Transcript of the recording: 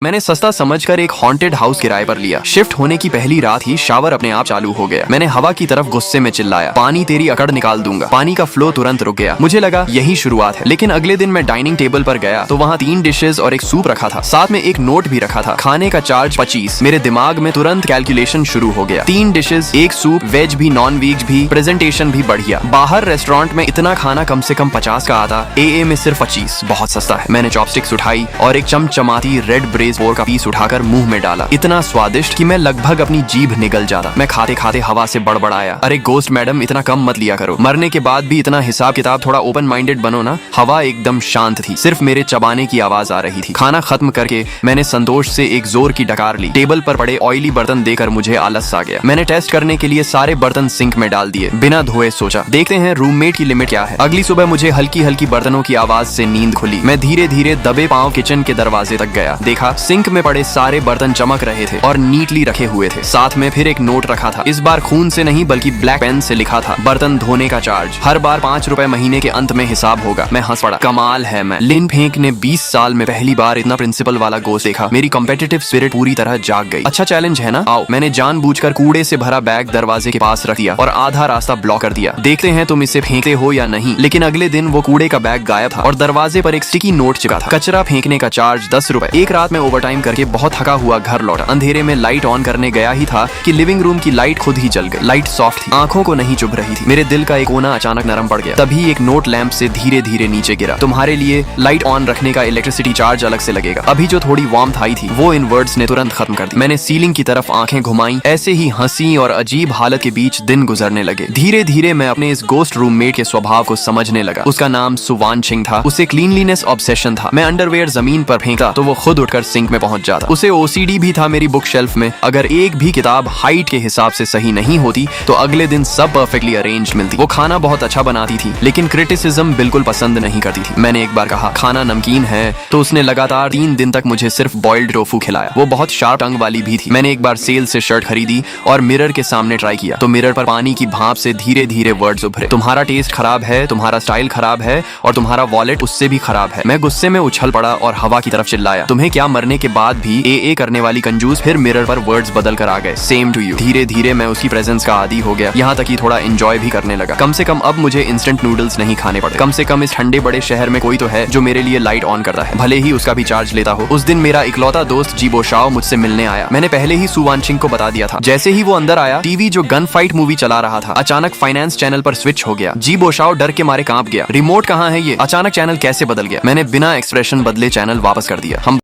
मैंने सस्ता समझकर एक हॉन्टेड हाउस किराए पर लिया। शिफ्ट होने की पहली रात ही शावर अपने आप चालू हो गया। मैंने हवा की तरफ गुस्से में चिल्लाया, पानी तेरी अकड़ निकाल दूंगा। पानी का फ्लो तुरंत रुक गया। मुझे लगा यही शुरुआत है। लेकिन अगले दिन मैं डाइनिंग टेबल पर गया तो वहाँ 3 डिशेस और एक सूप रखा था। साथ में एक नोट भी रखा था, खाने का चार्ज 25। मेरे दिमाग में तुरंत कैलकुलेशन शुरू हो गया। 3 डिशेस, एक सूप, वेज भी नॉन वेज भी, प्रेजेंटेशन भी बढ़िया। बाहर रेस्टोरेंट में इतना खाना कम से कम 50 का आता, AA में सिर्फ 25, बहुत सस्ता है। मैंने चॉपस्टिक्स उठाई और एक चमचमाती रेड ब्रेज पोर्क का पीस उठाकर मुंह में डाला। इतना स्वादिष्ट कि मैं लगभग अपनी जीभ निगल जाता। मैं खाते खाते हवा से बड़बड़ाया, अरे गोस्ट मैडम इतना कम मत लिया करो। मरने के बाद भी इतना हिसाब किताब, थोड़ा ओपन माइंडेड बनो ना। हवा एकदम शांत थी, सिर्फ मेरे चबाने की आवाज आ रही थी। खाना खत्म करके मैंने संतोष से एक जोर की डकार ली। टेबल पर पड़े ऑयली बर्तन देकर मुझे आलस आ गया। मैंने टेस्ट करने के लिए सारे बर्तन सिंक में डाल दिए। बिना धोए सोचा देखते हैं रूममेट की लिमिट क्या है। अगली सुबह मुझे हल्की हल्की बर्तनों की आवाज से नींद खुली। मैं धीरे धीरे दबे पांव किचन के दरवाजे तक गया। देखा सिंक में पड़े सारे बर्तन चमक रहे थे और नीटली रखे हुए थे। साथ में फिर एक नोट रखा था। इस बार खून से नहीं बल्कि ब्लैक पेन से लिखा था, बर्तन धोने का चार्ज हर बार 5 रुपए महीने के अंत में हिसाब होगा। मैं हंस पड़ा, कमाल है। मैं लिन फेंक ने 20 साल में पहली बार इतना प्रिंसिपल वाला गोश्त देखा। मेरी कॉम्पिटिटिव स्पिरिट पूरी तरह जाग गई। अच्छा चैलेंज है ना, आओ। मैंने जानबूझकर कूड़े से भरा बैग दरवाजे के पास रख दिया और आधा रास्ता ब्लॉक कर दिया। देखते हैं तुम इसे फेंकते हो या नहीं। लेकिन अगले दिन वो कूड़े का बैग गायब था और दरवाजे पर एक स्टिकी नोट चिपका था, कचरा फेंकने का चार्ज 10 रुपए। एक रात में ओवरटाइम करके बहुत थका हुआ घर लौटा। अंधेरे में लाइट ऑन करने गया ही था कि लिविंग रूम की लाइट खुद ही जल गई। लाइट सॉफ्ट थी, आंखों को नहीं चुभ रही थी। मेरे दिल का एक कोना अचानक नरम पड़ गया। तभी एक नोट लैंप से धीरे धीरे नीचे गिरा, तुम्हारे लिए लाइट ऑन रखने का इलेक्ट्रिसिटी चार्ज अलग से लगेगा। अभी जो थोड़ी वार्मथ आई थी वो इन वर्ड्स ने तुरंत खत्म कर दी। मैंने सीलिंग की तरफ आंखें घुमाई। ऐसे ही हंसी और अजीब हालत के बीच दिन गुजरने लगे। धीरे धीरे मैं अपने इस गोस्ट रूममेट के स्वभाव को समझने लगा। उसका नाम सुवान सिंह था। उसे क्लीनलीनेस ऑब्सेशन था। मैं अंडरवेयर जमीन पर फेंकता तो वो खुद उठकर सिंक में पहुंच जाता। उसे OCD भी था मेरी बुक शेल्फ में। अगर एक भी किताब हाइट के हिसाब से सही नहीं होती तो अगले दिन सब परफेक्टली अरेंज्ड मिलती। वो खाना बहुत अच्छा बनाती थी लेकिन क्रिटिसिज्म बिल्कुल पसंद नहीं करती थी। मैंने एक बार कहा खाना नमकीन है तो उसने लगातार 3 दिन तक मुझे सिर्फ बॉइल्ड टोफू खिलाया। वो बहुत शार्प टंग वाली भी थी। मैंने एक बार सेल से शर्ट खरीदी और मिरर के सामने ट्राई किया तो मिरर पर पानी की भाप से धीरे धीरे वर्ड्स उभरे, तुम्हारा टेस्ट खराब है, तुम्हारा स्टाइल खराब है और तुम्हारा वॉलेट उससे भी खराब है। मैं गुस्से में उछल पड़ा और हवा की तरफ चिल्लाया, तुम्हें क्या मरने के बाद भी AA करने वाली कंजूस। फिर मिरर पर वर्ड्स बदल कर आ गए, सेम टू यू। धीरे धीरे मैं उसकी प्रेजेंस का आदी हो गया, यहाँ तक कि थोड़ा एंजॉय भी करने लगा। कम से कम अब मुझे इंस्टेंट नूडल्स नहीं खाने पड़े। कम से कम इस ठंडे बड़े शहर में कोई तो है जो मेरे लिए लाइट ऑन करता है, भले ही उसका भी चार्ज लेता हो। उस दिन मेरा इकलौता दोस्त जीबो शाओ मुझसे मिलने आया। मैंने पहले ही सुवान सिंह को बता दिया था। जैसे ही वो अंदर आया, टीवी जो गन फाइट मूवी चला रहा था अचानक फाइनेंस चैनल पर स्विच हो गया। जीबो शाओ डर के मारे कांप गया, रिमोट कहाँ है ये, अचानक चैनल कैसे बदल गया। मैंने बिना एक्सप्रेशन बदले चैनल वापस कर दिया। हम